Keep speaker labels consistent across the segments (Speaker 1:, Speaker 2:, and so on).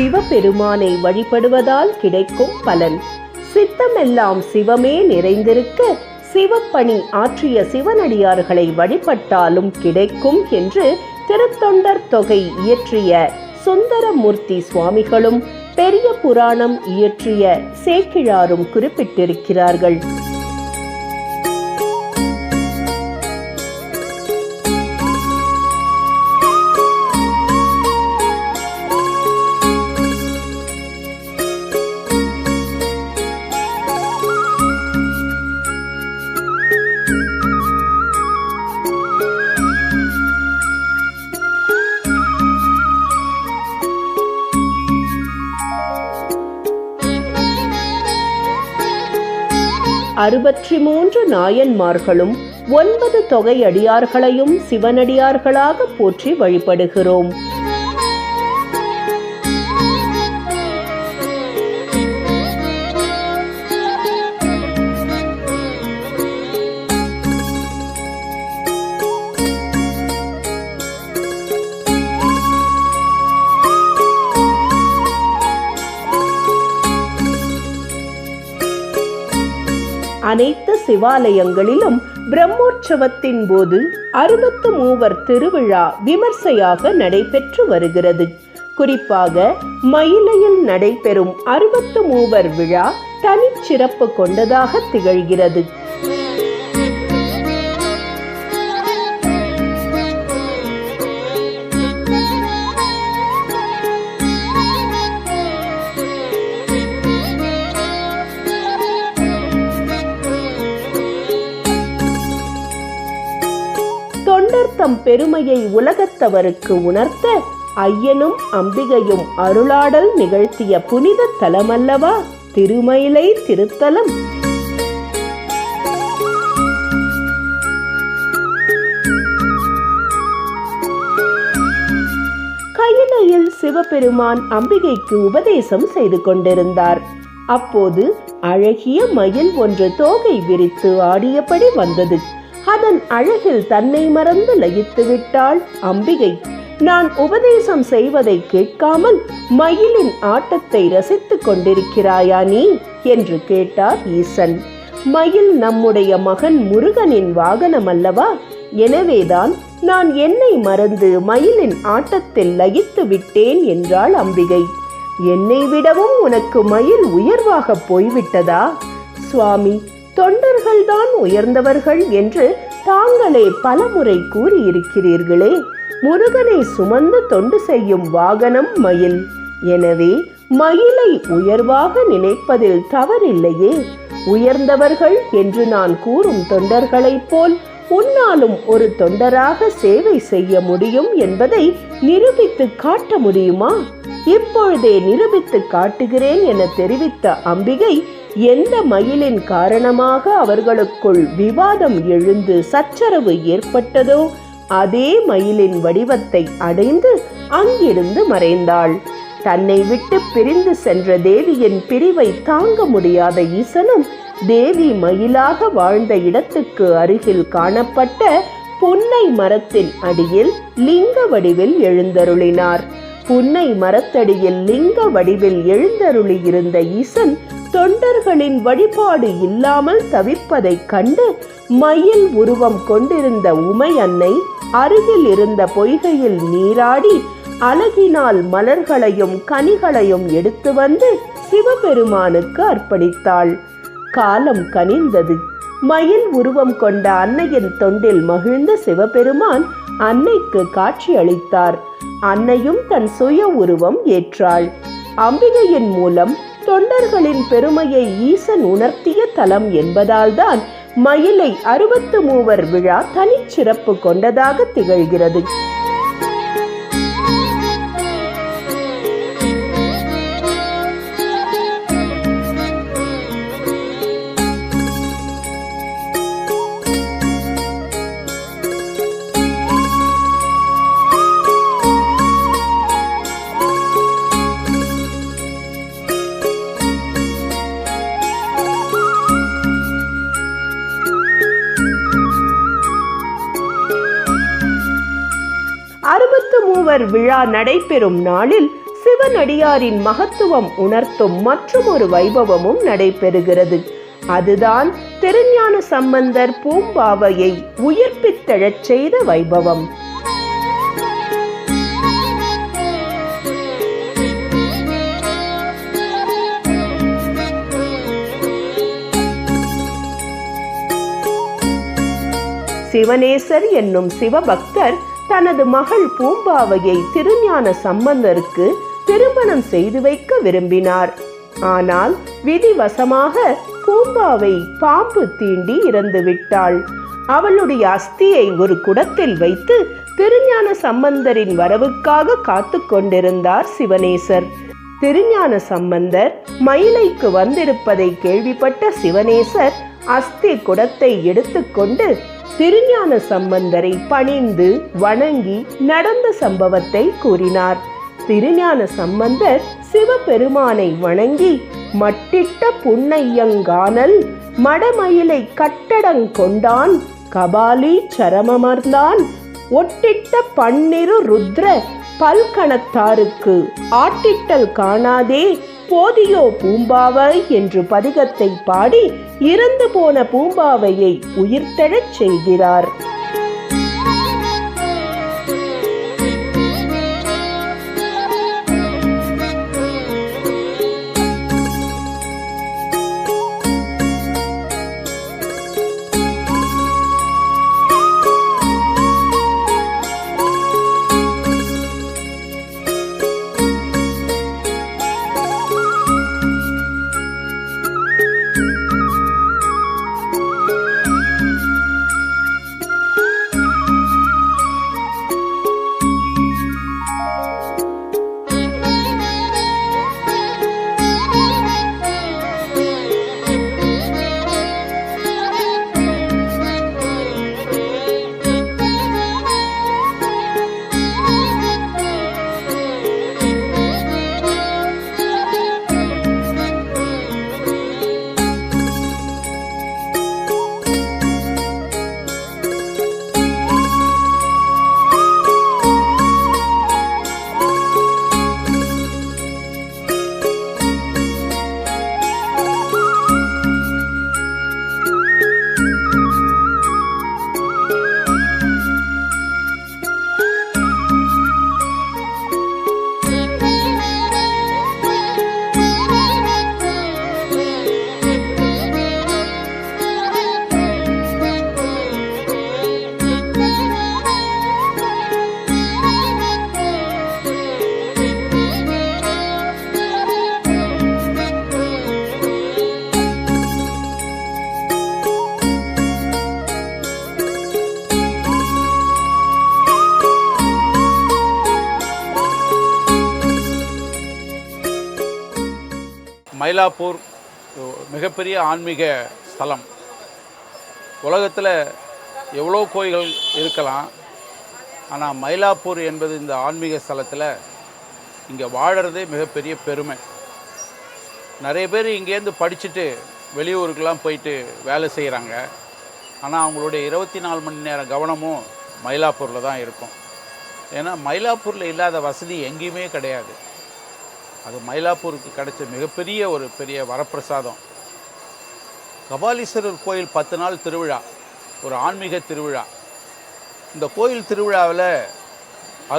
Speaker 1: சிவபெருமானை வழிபடுவதால் கிடைக்கும் பலன். சித்தமெல்லாம் சிவமே நிறைந்திருக்க சிவப்பணி ஆற்றிய சிவனடியார்களை வழிபட்டாலும் கிடைக்கும் என்று திருத்தொண்டர் தொகை இயற்றிய சுந்தரமூர்த்தி சுவாமிகளும் பெரிய புராணம் இயற்றிய சேக்கிழாரும் குறிப்பிட்டிருக்கிறார்கள். அறுபத்தி 3 நாயன்மார்களும் 9 தொகை அடியார்களையும் சிவனடியார்களாக போற்றி வழிபடுகிறோம். அனைத்து சிவாலயங்களிலும் பிரம்மோற்சவத்தின் போது 63 திருவிழா விமர்சையாக நடைபெற்று வருகிறது. குறிப்பாக மயிலையில் நடைபெறும் 63 விழா தனிச்சிறப்பு கொண்டதாக திகழ்கிறது. தொண்டர் தம் பெருமையை உலகத்தவருக்கு உணர்த்த ஐயனும் அம்பிகையும் அருளாடல் நிகழ்த்திய புனித தலமல்லவா திருமயிலை திருத்தலம். கையிலையில் சிவபெருமான் அம்பிகைக்கு உபதேசம் செய்து கொண்டிருந்தார். அப்போது அழகிய மயில் ஒன்று தோகை விரித்து ஆடியபடி வந்தது. அதன் அழகில் தன்னை மறந்து லயித்து விட்டாள் அம்பிகை. நான் உபதேசம் செய்வதை கேட்காமல் மயிலின் ஆட்டத்தை ரசித்துக் கொண்டிருக்கிறாயா நீ என்று கேட்டார் ஈசன். மயில் நம்முடைய மகன் முருகனின் வாகனம் அல்லவா? எனவேதான் நான் என்னை மறந்து மயிலின் ஆட்டத்தில் லயித்து விட்டேன் என்றாள் அம்பிகை. என்னை விடவும் உனக்கு மயில் உயர்வாக போய்விட்டதா? சுவாமி, தொண்டர்கள்தான் உயர்ந்தவர்கள் என்று தாங்களே பலமுறை கூறியிருக்கிறீர்களே. முருகனை சுமந்து தொண்டு செய்யும் வாகனம் மயில். எனவே மயிலை உயர்வாக நினைப்பதில் தவறில்லையே. உயர்ந்தவர்கள் என்று நான் கூறும் தொண்டர்களைப் போல் உன்னாலும் ஒரு தொண்டராக சேவை செய்ய முடியும் என்பதை நிரூபித்து காட்ட முடியுமா? இப்பொழுதே நிரூபித்து காட்டுகிறேன் என தெரிவித்த அம்பிகை எந்த மயிலின் காரணமாக அவர்களுக்குள் விவாதம் எழுந்து சச்சரவு ஏற்பட்டதோ அதே மயிலின் வடிவத்தை அடைந்து அங்கிருந்து மறைந்தாள். தன்னை விட்டு பிரிந்து சென்ற தேவியின் பிரிவை தாங்க முடியாத ஈசனும் தேவி மயிலாக வாழ்ந்த இடத்துக்கு அருகில் காணப்பட்ட புன்னை மரத்தின் அடியில் லிங்க வடிவில் எழுந்தருளினார். புன்னை மரத்தடியில் லிங்க வடிவில் எழுந்தருளி இருந்த ஈசன் தொண்டர்களின் வழிபாடு இல்லாமல் தவிப்பதைக் கண்டு மயில் உருவம் கொண்டிருந்த உமை அன்னை அருகில் இருந்த பொய்கையில் நீராடி அழகினால் மலர்களையும் கனிகளையும் எடுத்து வந்து சிவபெருமானுக்கு அர்ப்பணித்தாள். காலம் கனிந்தது. மயில் உருவம் கொண்ட அன்னையின் தொண்டில் மகிழ்ந்த சிவபெருமான் அன்னைக்கு காட்சி அளித்தார். அன்னையும் தன் சுய உருவம் ஏற்றாள். அம்பிகையின் மூலம் தொண்டர்களின் பெருமையை ஈசன் உணர்த்திய தலம் என்பதால்தான் மயிலை 63 விழா தனிச்சிறப்பு கொண்டதாக திகழ்கிறது. விழா நடைபெறும் நாளில் சிவனடியாரின் மகத்துவம் உணர்த்தும் மற்றும் ஒரு வைபவமும் நடைபெறுகிறது. அதுதான் திருஞான சம்பந்தர் பூம்பாவையை உயிர்ப்பித்தெழச் செய்த வைபவம். சிவனேசர் என்னும் சிவபக்தர் தனது மகள் பூம்பாவையை திருஞான சம்பந்தருக்கு திருமணம் செய்து வைக்க விரும்பினார். ஆனால் விதிவசமாக பூம்பாவை பாம்பு தீண்டி இறந்து விட்டாள். அவளுடைய அஸ்தியை ஒரு குடத்தில் வைத்து திருஞான சம்பந்தரின் வரவுக்காக காத்து கொண்டிருந்தார் சிவனேசர். திருஞான சம்பந்தர் மயிலைக்கு வந்திருப்பதை கேள்விப்பட்ட சிவனேசர் அஸ்தி குடத்தை எடுத்துக்கொண்டு திருஞான சம்பந்தரை பணிந்து வணங்கி நடந்த சம்பவத்தை கூறினார். திருஞான சம்பந்தர் சிவபெருமானை வணங்கி மட்டிட்ட புன்னையங்கானல் மடமயிலை கட்டடங் கொண்டான் கபாலி சரமமர்ந்தான் ஒட்டிட்ட பன்னிரு ருத்ர பல்கணத்தாருக்கு ஆட்டிட்டல் காணாதே போதியோ பூம்பாவை என்று பதிகத்தை பாடி இறந்து போன பூம்பாவையை உயிர்த்தெழச் செய்கிறார்.
Speaker 2: மயிலாப்பூர் மிகப்பெரிய ஆன்மீக ஸ்தலம். உலகத்தில் எவ்வளோ கோயில்கள் இருக்கலாம், ஆனால் மயிலாப்பூர் என்பது இந்த ஆன்மீக ஸ்தலத்தில் இங்கே வாழறதே மிகப்பெரிய பெருமை. நிறைய பேர் இங்கேருந்து படிச்சுட்டு வெளியூருக்கெல்லாம் போயிட்டு வேலை செய்கிறாங்க. ஆனால் அவங்களுடைய 24 மணி நேர கவனமும் மயிலாப்பூரில் தான் இருக்கும். ஏன்னா மயிலாப்பூரில் இல்லாத வசதி எங்கேயுமே கிடையாது. அது மயிலாப்பூருக்கு கிடைச்ச மிகப்பெரிய ஒரு பெரிய வரப்பிரசாதம். கபாலீஸ்வரர் கோயில் 10 நாள் திருவிழா, ஒரு ஆன்மீக திருவிழா. இந்த கோயில் திருவிழாவில்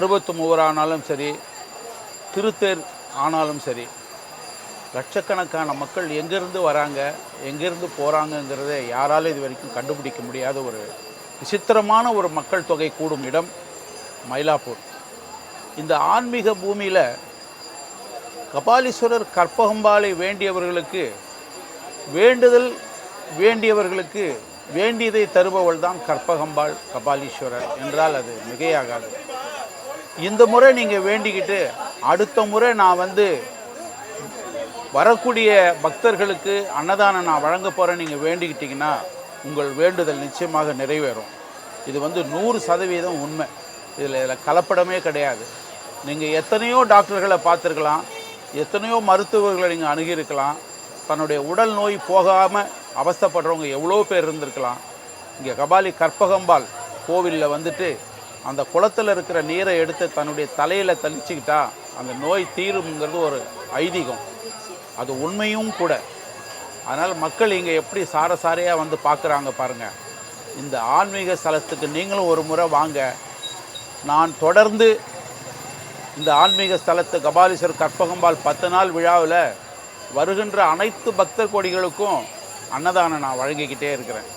Speaker 2: 63 ஆனாலும் சரி, திருத்தேர் ஆனாலும் சரி, லட்சக்கணக்கான மக்கள் எங்கேருந்து வராங்க, எங்கேருந்து போகிறாங்கங்கிறத யாராலும் இது வரைக்கும் கண்டுபிடிக்க முடியாத ஒரு விசித்திரமான ஒரு மக்கள் தொகை கூடும் இடம் மயிலாப்பூர். இந்த ஆன்மீக பூமியில் கபாலீஸ்வரர் கற்பகம்பாலை வேண்டியவர்களுக்கு வேண்டியவர்களுக்கு வேண்டியதை தருபவள் தான் கற்பகம்பாள் கபாலீஸ்வரர் என்றால் அது மிகையாகாது. இந்த முறை நீங்கள் வேண்டிக்கிட்டு அடுத்த முறை நான் வரக்கூடிய பக்தர்களுக்கு அன்னதானம் நான் வழங்க போகிறேன் நீங்கள் வேண்டிக்கிட்டிங்கன்னா உங்கள் வேண்டுதல் நிச்சயமாக நிறைவேறும். இது 100% உண்மை. இதில் கலப்படமே கிடையாது. நீங்கள் எத்தனையோ டாக்டர்களை பார்த்துருக்கலாம், எத்தனையோ மருத்துவர்களை நீங்கள் அணுகியிருக்கலாம், தன்னுடைய உடல் நோய் போகாமல் அவஸ்தைப்படுறவங்க எவ்வளோ பேர் இருந்திருக்கலாம். இங்கே கபாலி கற்பகம்பாள் கோவிலில் அந்த குளத்தில் இருக்கிற நீரை எடுத்து தன்னுடைய தலையில் தெளிச்சிக்கிட்டா அந்த நோய் தீரும்ங்கிறது ஒரு ஐதீகம், அது உண்மையும் கூட. அதனால் மக்கள் இங்கே எப்படி சாரையாக வந்து பார்க்குறாங்க பாருங்கள். இந்த ஆன்மீக ஸ்தலத்துக்கு நீங்களும் ஒரு முறை வாங்க. நான் தொடர்ந்து இந்த ஆன்மீக ஸ்தலத்து கபாலீஸ்வரர் கற்பகம்பாள் 10 நாள் விழாவில் வருகின்ற அனைத்து பக்தர் கோடிகளுக்கும் அன்னதானம் நான் வழங்கிக்கிட்டே இருக்கிறேன்.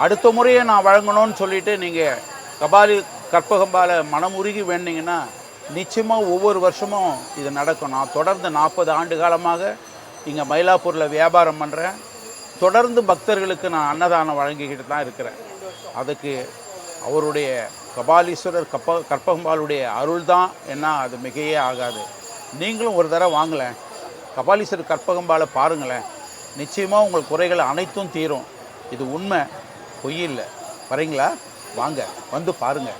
Speaker 2: அடுத்த முறையை நான் வழங்கணும்னு சொல்லிவிட்டு நீங்கள் கற்பகம்பாலை மனமுருகி வேண்டிங்கன்னா நிச்சயமாக ஒவ்வொரு வருஷமும் இது நடக்கும். நான் தொடர்ந்து 40 ஆண்டு காலமாக இங்கே மயிலாப்பூரில் வியாபாரம் பண்ணுறேன். தொடர்ந்து பக்தர்களுக்கு நான் அன்னதானம் வழங்கிக்கிட்டு தான் இருக்கிறேன். அதுக்கு அவருடைய கபாலீஸ்வரர் கற்பகம்பாளுடைய அருள் தான் என்ன, அது மிகையே ஆகாது. நீங்களும் ஒரு தடவை வாங்கலேன், கபாலீஸ்வரர் கற்பகம்பாலை பாருங்களேன். நிச்சயமாக உங்கள் குறைகள் அனைத்தும் தீரும். இது உண்மை, பொய் இல்லை. வரீங்களா? வாங்க, வந்து பாருங்கள்.